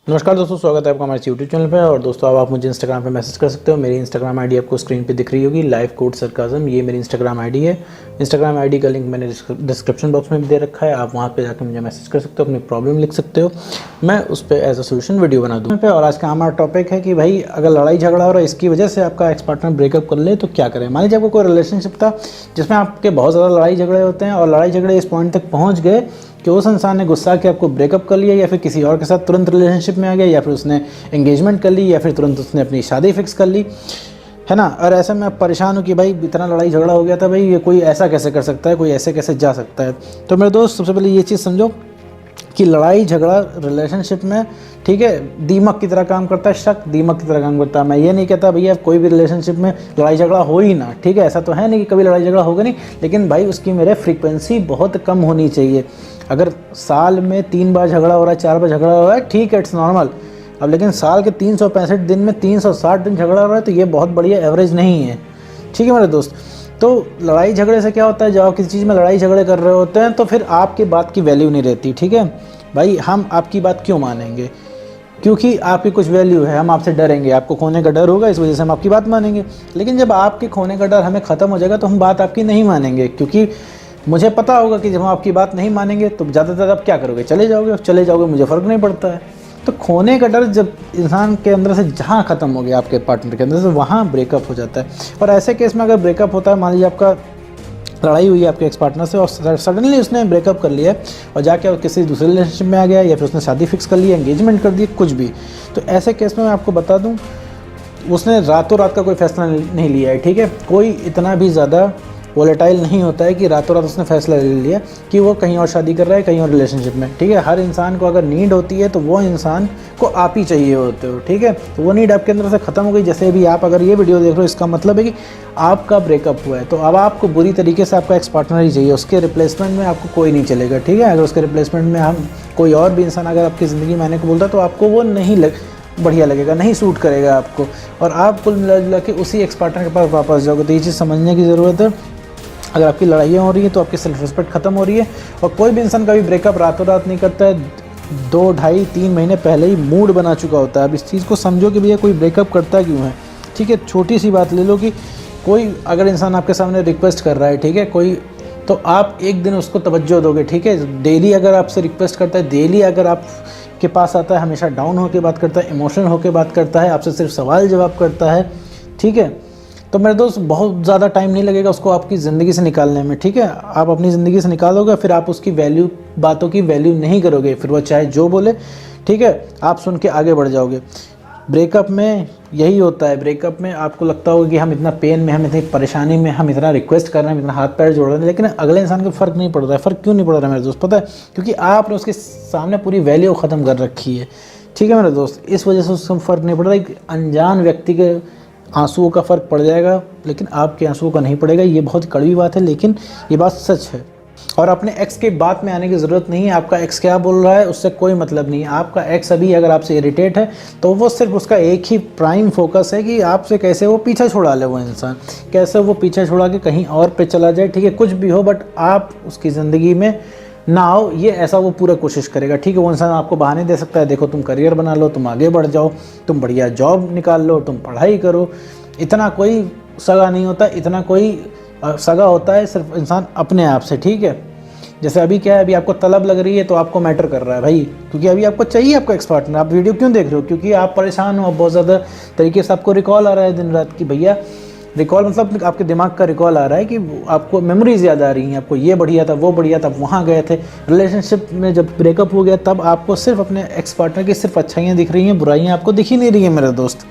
नमस्कार दोस्तों, स्वागत है आपका हमारे यूट्यूब चैनल पे। और दोस्तों अब आप मुझे इंस्टाग्राम पे मैसेज कर सकते हो। मेरी इंस्टाग्राम आईडी आपको स्क्रीन पे दिख रही होगी, लाइफ कोड सरकाज़म। ये मेरी इंस्टाग्राम आईडी है। इंस्टाग्राम आईडी का लिंक मैंने डिस्क्रिप्शन बॉक्स में भी दे रखा है। आप वहाँ पे जाकर मुझे मैसेज कर सकते हो, अपनी प्रॉब्लम लिख सकते हो, मैं उस पर एज अ सोल्यूशन वीडियो बना दूँ। और आज का हमारा टॉपिक है कि भाई अगर लड़ाई झगड़ा हो रहा है, इसकी वजह से आपका एक्स पार्टनर ब्रेकअप कर ले तो क्या करें। मान लीजिए आपको कोई रिलेशनशिप था जिसमें आपके बहुत ज़्यादा लड़ाई झगड़े होते हैं और लड़ाई झगड़े इस पॉइंट तक पहुँच गए कि उस इंसान ने गुस्सा के आपको ब्रेकअप कर लिया, या फिर किसी और के साथ तुरंत रिलेशनशिप में आ गया, या फिर उसने एंगेजमेंट कर ली, या फिर तुरंत उसने अपनी शादी फिक्स कर ली, है ना। और ऐसे में आप परेशान हो कि भाई इतना लड़ाई झगड़ा हो गया था, भाई ये कोई ऐसा कैसे कर सकता है, कोई ऐसे कैसे जा सकता है। तो मेरे दोस्त, सबसे पहले ये चीज़ समझो कि लड़ाई झगड़ा रिलेशनशिप में, ठीक है, दीमक की तरह काम करता है। शक दीमक की तरह काम करता है। मैं ये नहीं कहता भैया कोई भी रिलेशनशिप में लड़ाई झगड़ा हो ही ना, ठीक है, ऐसा तो है नहीं कि कभी लड़ाई झगड़ा होगा नहीं, लेकिन भाई उसकी मेरे फ्रीक्वेंसी बहुत कम होनी चाहिए। अगर साल में 3 बार झगड़ा हो रहा है, 4 बार झगड़ा हो रहा है, ठीक है, इट्स नॉर्मल। अब लेकिन साल के 365 दिन में 360 दिन झगड़ा हो रहा है तो ये बहुत बढ़िया एवरेज नहीं है, ठीक है मेरे दोस्त। तो लड़ाई झगड़े से क्या होता है, जब आप किसी चीज़ में लड़ाई झगड़े कर रहे होते हैं तो फिर आपकी बात की वैल्यू नहीं रहती, ठीक है भाई। हम आपकी बात क्यों मानेंगे? क्योंकि आपकी कुछ वैल्यू है, हम आपसे डरेंगे, आपको खोने का डर होगा, इस वजह से हम आपकी बात मानेंगे। लेकिन जब आपके खोने का डर हमें ख़त्म हो जाएगा तो हम बात आपकी नहीं मानेंगे, क्योंकि मुझे पता होगा कि जब हम आपकी बात नहीं मानेंगे तो ज़्यादातर आप क्या करोगे, चले जाओगे, मुझे फ़र्क नहीं पड़ता है। तो खोने का डर जब इंसान के अंदर से जहाँ ख़त्म हो गया, आपके पार्टनर के अंदर से, वहाँ ब्रेकअप हो जाता है। और ऐसे केस में अगर ब्रेकअप होता है, मान लीजिए आपका लड़ाई हुई है आपके एक्स पार्टनर से और सडनली उसने ब्रेकअप कर लिया और जाके किसी दूसरे रिलेशनशिप में आ गया, या फिर उसने शादी फिक्स कर ली, एंगेजमेंट कर दी, कुछ भी। तो ऐसे केस में मैं आपको बता दूं, उसने रातों रात का कोई फैसला नहीं लिया है, ठीक है। कोई इतना भी ज़्यादा वोलेटाइल नहीं होता है कि रातों रात उसने फैसला ले लिया कि वो कहीं और शादी कर रहा है, कहीं और रिलेशनशिप में, ठीक है। हर इंसान को अगर नीड होती है तो वो इंसान को आप ही चाहिए होते हो, ठीक है। तो वो नीड आपके अंदर से ख़त्म हो गई। जैसे अभी आप अगर ये वीडियो देख रहे हो, इसका मतलब है कि आपका ब्रेकअप हुआ है, तो अब आपको बुरी तरीके से आपका एक्स पार्टनर ही चाहिए, उसके रिप्लेसमेंट में आपको कोई नहीं चलेगा, ठीक है। अगर उसके रिप्लेसमेंट में हम कोई और भी इंसान अगर आपकी ज़िंदगी में आने को बोलता है तो आपको वो नहीं बढ़िया लगेगा, नहीं सूट करेगा आपको, और आप कुल मिला जुला के उसी एक्स पार्टनर के पास वापस जाओगे। तो ये चीज़ समझने की ज़रूरत है। अगर आपकी लड़ाइयाँ हो रही है तो आपकी सेल्फ रिस्पेक्ट ख़त्म हो रही है। और कोई भी इंसान कभी ब्रेकअप रातों रात नहीं करता है, 2, ढाई, 3 महीने पहले ही मूड बना चुका होता है। अब इस चीज़ को समझो कि भैया कोई ब्रेकअप करता क्यों है, ठीक है। छोटी सी बात ले लो कि कोई अगर इंसान आपके सामने रिक्वेस्ट कर रहा है, ठीक है, कोई, तो आप एक दिन उसको तवज्जो दोगे, ठीक है। डेली अगर आपसे रिक्वेस्ट करता है, डेली अगर आप के पास आता है, हमेशा डाउन होकर बात करता है, इमोशनल होकर बात करता है, आपसे सिर्फ सवाल जवाब करता है, ठीक है, तो मेरे दोस्त बहुत ज़्यादा टाइम नहीं लगेगा उसको आपकी ज़िंदगी से निकालने में, ठीक है। आप अपनी ज़िंदगी से निकालोगे, फिर आप उसकी वैल्यू, बातों की वैल्यू नहीं करोगे, फिर वो चाहे जो बोले, ठीक है, आप सुन के आगे बढ़ जाओगे। ब्रेकअप में यही होता है। ब्रेकअप में आपको लगता होगा कि हम इतना पेन में, हम इतनी परेशानी में, हम इतना रिक्वेस्ट कर रहे हैं, इतना हाथ पैर जोड़ रहे हैं, लेकिन अगले इंसान को फ़र्क नहीं पड़ रहा है। फ़र्क क्यों नहीं पड़ रहा है मेरे दोस्त? पता है, क्योंकि आपने उसके सामने पूरी वैल्यू ख़त्म कर रखी है, ठीक है मेरे दोस्त। इस वजह से उसको फ़र्क नहीं पड़ रहा। एक अनजान व्यक्ति के आंसुओं का फ़र्क पड़ जाएगा, लेकिन आपके आंसुओं का नहीं पड़ेगा। ये बहुत कड़वी बात है, लेकिन ये बात सच है। और अपने एक्स के बात में आने की ज़रूरत नहीं है। आपका एक्स क्या बोल रहा है उससे कोई मतलब नहीं है। आपका एक्स अभी अगर आपसे इरिटेट है तो वो सिर्फ उसका एक ही प्राइम फोकस है कि आपसे कैसे वो पीछा छुड़ा ले, वो इंसान कैसे वो पीछा छुड़ा के कहीं और पे चला जाए, ठीक है, कुछ भी हो, बट आप उसकी ज़िंदगी में ना हो, ये ऐसा वो पूरा कोशिश करेगा, ठीक है। वो इंसान आपको बहाने दे सकता है, देखो तुम करियर बना लो, तुम आगे बढ़ जाओ, तुम बढ़िया जॉब निकाल लो, तुम पढ़ाई करो। इतना कोई सगा नहीं होता, इतना कोई सगा होता है सिर्फ इंसान अपने आप से, ठीक है। जैसे अभी क्या है, अभी आपको तलब लग रही है तो आपको मैटर कर रहा है भाई, क्योंकि अभी आपको चाहिए आपका एक्स पार्टनर। आप वीडियो क्यों देख रहे हो? क्योंकि आप परेशान हो, बहुत ज़्यादा तरीके से आपको रिकॉल आ रहा है दिन रात की। भैया रिकॉल मतलब आपके दिमाग का रिकॉल आ रहा है कि आपको मेमोरीज याद आ रही हैं, आपको ये बढ़िया था, वो बढ़िया था, वहाँ गए थे। रिलेशनशिप में जब ब्रेकअप हो गया तब आपको सिर्फ अपने एक्स पार्टनर की सिर्फ अच्छाइयाँ दिख रही हैं, बुराइयाँ आपको दिख ही नहीं रही हैं मेरे दोस्त।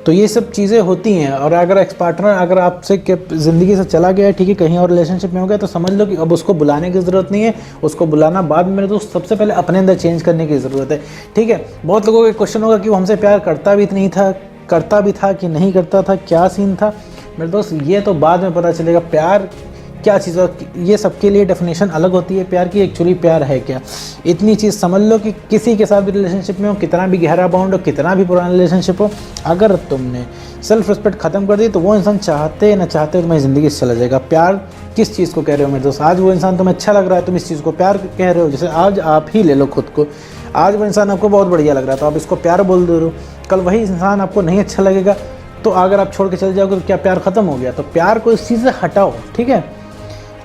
तो ये सब चीज़ें होती हैं। और अगर एक्स पार्टनर अगर आपसे ज़िंदगी से चला गया है, ठीक है, कहीं और रिलेशनशिप में हो गया, तो समझ लो कि अब उसको बुलाने की ज़रूरत नहीं है। उसको बुलाना बाद में, मेरे दोस्त सबसे पहले अपने अंदर चेंज करने की ज़रूरत है, ठीक है। बहुत लोगों का क्वेश्चन होगा कि वो हमसे प्यार करता भी था कि नहीं करता था, क्या सीन था। मेरे दोस्त ये तो बाद में पता चलेगा प्यार क्या चीज़ है। ये सबके लिए डेफिनेशन अलग होती है प्यार की। एक्चुअली प्यार है क्या, इतनी चीज़ समझ लो कि किसी के साथ भी रिलेशनशिप में हो, कितना भी गहरा बॉन्ड हो, कितना भी पुराना रिलेशनशिप हो, अगर तुमने सेल्फ रिस्पेक्ट खत्म कर दी तो वो इंसान चाहते ना चाहते तुम्हारी ज़िंदगी से चला जाएगा। प्यार किस चीज़ को कह रहे हो मेरे दोस्त? आज वो इंसान तुम्हें अच्छा लग रहा है, तुम इस चीज़ को प्यार कह रहे हो। जैसे आज आप ही ले लो खुद को, आज वो इंसान आपको बहुत बढ़िया लग रहा है तो आप इसको प्यार बोल दे रहे हो। कल वही इंसान आपको नहीं अच्छा लगेगा तो अगर आप छोड़ के चले जाओगे तो क्या प्यार ख़त्म हो गया? तो प्यार को इस चीज़ से हटाओ, ठीक है।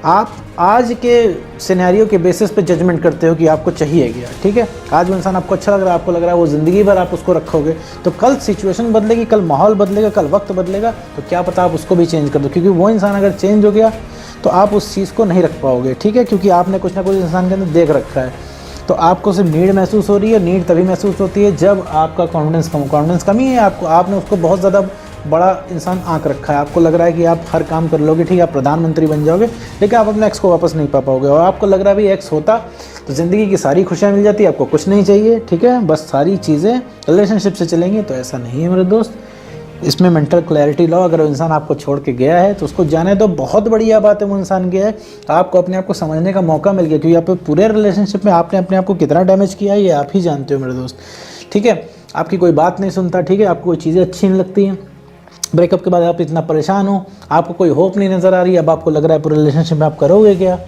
आप आज के सिनेरियो के बेसिस पे जजमेंट करते हो कि आपको चाहिए क्या, ठीक है। आज वो इंसान आपको अच्छा लग रहा है, आपको लग रहा है वो ज़िंदगी भर आप उसको रखोगे, तो कल सिचुएशन बदलेगी, कल माहौल बदलेगा, कल वक्त बदलेगा, तो क्या पता आप उसको भी चेंज कर दो। क्योंकि वो इंसान अगर चेंज हो गया तो आप उस चीज़ को नहीं रख पाओगे, ठीक है। क्योंकि आपने कुछ ना कुछ इंसान के अंदर देख रखा है। तो आपको सिर्फ नीड महसूस हो रही है। नीड तभी महसूस होती है जब आपका कॉन्फिडेंस कमी है, आपने उसको बहुत ज़्यादा बड़ा इंसान आंक रखा है। आपको लग रहा है कि आप हर काम कर लोगे, ठीक है, आप प्रधानमंत्री बन जाओगे, लेकिन आप अपने एक्स को वापस नहीं पा पाओगे। और आपको लग रहा है भाई एक्स होता तो ज़िंदगी की सारी खुशियाँ मिल जाती, आपको कुछ नहीं चाहिए, ठीक है, बस सारी चीज़ें रिलेशनशिप से चलेंगी। तो ऐसा नहीं है मेरे दोस्त, इसमें मेंटल क्लैरिटी लो। अगर वो इंसान आपको छोड़ के गया है तो उसको जाने दो, बहुत बढ़िया बात है, वो इंसान गया है तो आपको अपने आप को समझने का मौका मिल गया। क्योंकि आप पूरे रिलेशनशिप में आपने अपने आप को कितना डैमेज किया है ये आप ही जानते हो मेरे दोस्त, ठीक है। आपकी कोई बात नहीं सुनता, ठीक है, आपको कोई चीज़ें अच्छी नहीं लगती हैं, ब्रेकअप के बाद आप इतना परेशान हो, आपको कोई होप नहीं नज़र आ रही, अब आपको लग रहा है पूरे रिलेशनशिप में आप करोगे क्या।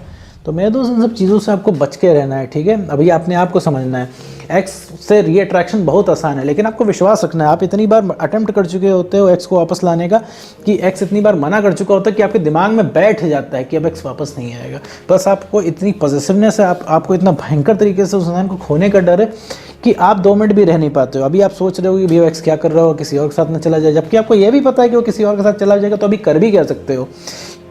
तो मेरे दोस्त इन सब चीज़ों से आपको बच के रहना है, ठीक है। अभी अपने आप को समझना है। एक्स से रीअट्रैक्शन बहुत आसान है, लेकिन आपको विश्वास रखना है। आप इतनी बार अटेम्प्ट कर चुके होते हो एक्स को वापस लाने का कि एक्स इतनी बार मना कर चुका होता है कि आपके दिमाग में बैठ जाता है कि अब एक्स वापस नहीं आएगा। बस आपको इतनी पॉजिटिवनेस है, आपको इतना भयंकर तरीके से उस इंसान को खोने का डर है कि आप 2 मिनट भी रह नहीं पाते हो। अभी आप सोच रहे हो कि भैया एक्स क्या कर रहा हो, किसी और के साथ ना चला जाए, जबकि आपको यह भी पता है कि वो किसी और के साथ चला जाएगा। तो अभी कर भी क्या सकते हो?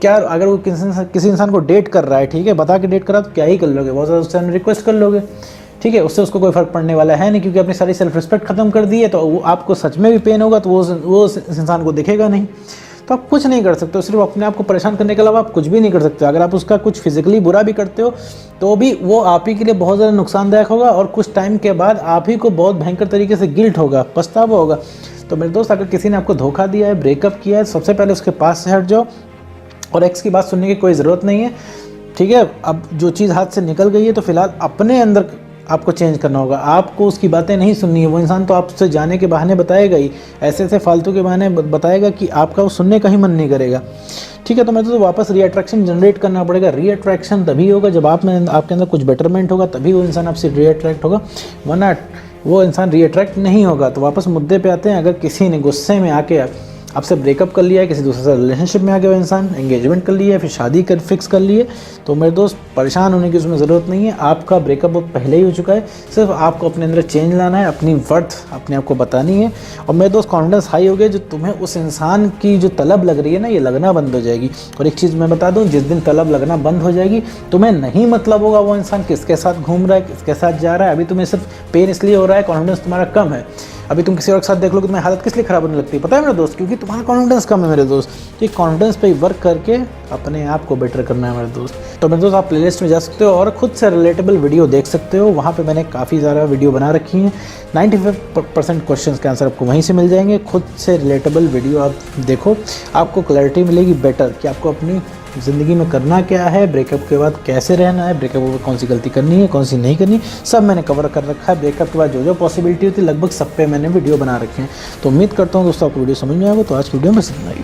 क्या अगर वो किसी इंसान को डेट कर रहा है, ठीक है, बता के डेट कर रहा है तो क्या ही कर लोगे? बहुत ज़्यादा उससे रिक्वेस्ट कर लोगे, ठीक है, उससे उसको कोई फ़र्क पड़ने वाला है नहीं, क्योंकि अपनी सारी सेल्फ रिस्पेक्ट खत्म कर दी है। तो वो आपको सच में भी पेन होगा तो वो उस इंसान को दिखेगा नहीं। तो आप कुछ नहीं कर सकते हो, सिर्फ अपने आप को परेशान करने के अलावा आप कुछ भी नहीं कर सकते। अगर आप उसका कुछ फिजिकली बुरा भी करते हो तो भी वो आप ही के लिए बहुत ज़्यादा नुकसानदायक होगा और कुछ टाइम के बाद आप ही को बहुत भयंकर तरीके से गिल्ट होगा, पछतावा होगा। तो मेरे दोस्त, अगर किसी ने आपको धोखा दिया है, ब्रेकअप किया है, सबसे पहले उसके पास से हट जाओ और एक्स की बात सुनने की कोई ज़रूरत नहीं है, ठीक है। अब जो चीज़ हाथ से निकल गई है तो फिलहाल अपने अंदर आपको चेंज करना होगा। आपको उसकी बातें नहीं सुननी है। वो इंसान तो आपसे जाने के बहाने बताएगा ही, ऐसे ऐसे फालतू के बहाने बताएगा कि आपका वो सुनने का ही मन नहीं करेगा, ठीक है। तो मैं तो वापस रीअट्रैक्शन जनरेट करना पड़ेगा। रीअट्रैक्शन तभी होगा जब आपके अंदर कुछ बेटरमेंट होगा, तभी वो इंसान आपसे रीअट्रैक्ट होगा, वरना वो इंसान रीअट्रैक्ट नहीं होगा। तो वापस मुद्दे पे आते हैं। अगर किसी ने गुस्से में आके आपसे ब्रेकअप कर लिया है, किसी दूसरे से रिलेशनशिप में आ गया वो इंसान, एंगेजमेंट कर लिया है, फिर शादी कर फिक्स कर लिए, तो मेरे दोस्त परेशान होने की उसमें ज़रूरत नहीं है। आपका ब्रेकअप पहले ही हो चुका है, सिर्फ आपको अपने अंदर चेंज लाना है, अपनी वर्थ अपने आप को बतानी है। और मेरे दोस्त, कॉन्फिडेंस हाई हो गया, जो तुम्हें उस इंसान की जो तलब लग रही है ना, ये लगना बंद हो जाएगी। और एक चीज़ मैं बता दूँ, जिस दिन तलब लगना बंद हो जाएगी तुम्हें नहीं मतलब होगा वो इंसान किसके साथ घूम रहा है, किसके साथ जा रहा है। अभी तुम्हें सिर्फ पेन इसलिए हो रहा है, कॉन्फिडेंस तुम्हारा कम है। अभी तुम किसी और के साथ देख लो कि तुम्हारी हालत किस लिए ख़राब होने लगती है, पता है मेरे दोस्त? क्योंकि तुम्हारा कॉन्फिडेंस कम है मेरे दोस्त। तो कॉन्फिडेंस पे वर्क करके अपने आप को बेटर करना है मेरे दोस्त। तो मेरे दोस्त, आप प्लेलिस्ट में जा सकते हो और खुद से रिलेटेबल वीडियो देख सकते हो। वहाँ पे मैंने काफ़ी ज़्यादा वीडियो बना रखी हैं। 95% क्वेश्चंस के आंसर आपको वहीं से मिल जाएंगे। खुद से रिलेटेबल वीडियो आप देखो, आपको क्लैरिटी मिलेगी बेटर कि आपको अपनी ज़िंदगी में करना क्या है, ब्रेकअप के बाद कैसे रहना है, ब्रेकअप के बाद कौन सी गलती करनी है, कौन सी नहीं करनी, सब मैंने कवर कर रखा है। ब्रेकअप के बाद जो जो पॉसिबिलिटी होती है लगभग सब पे मैंने वीडियो बना रखे हैं। तो उम्मीद करता हूँ दोस्तों आपको वीडियो समझ में आएगा। तो आज की वीडियो में इतना ही।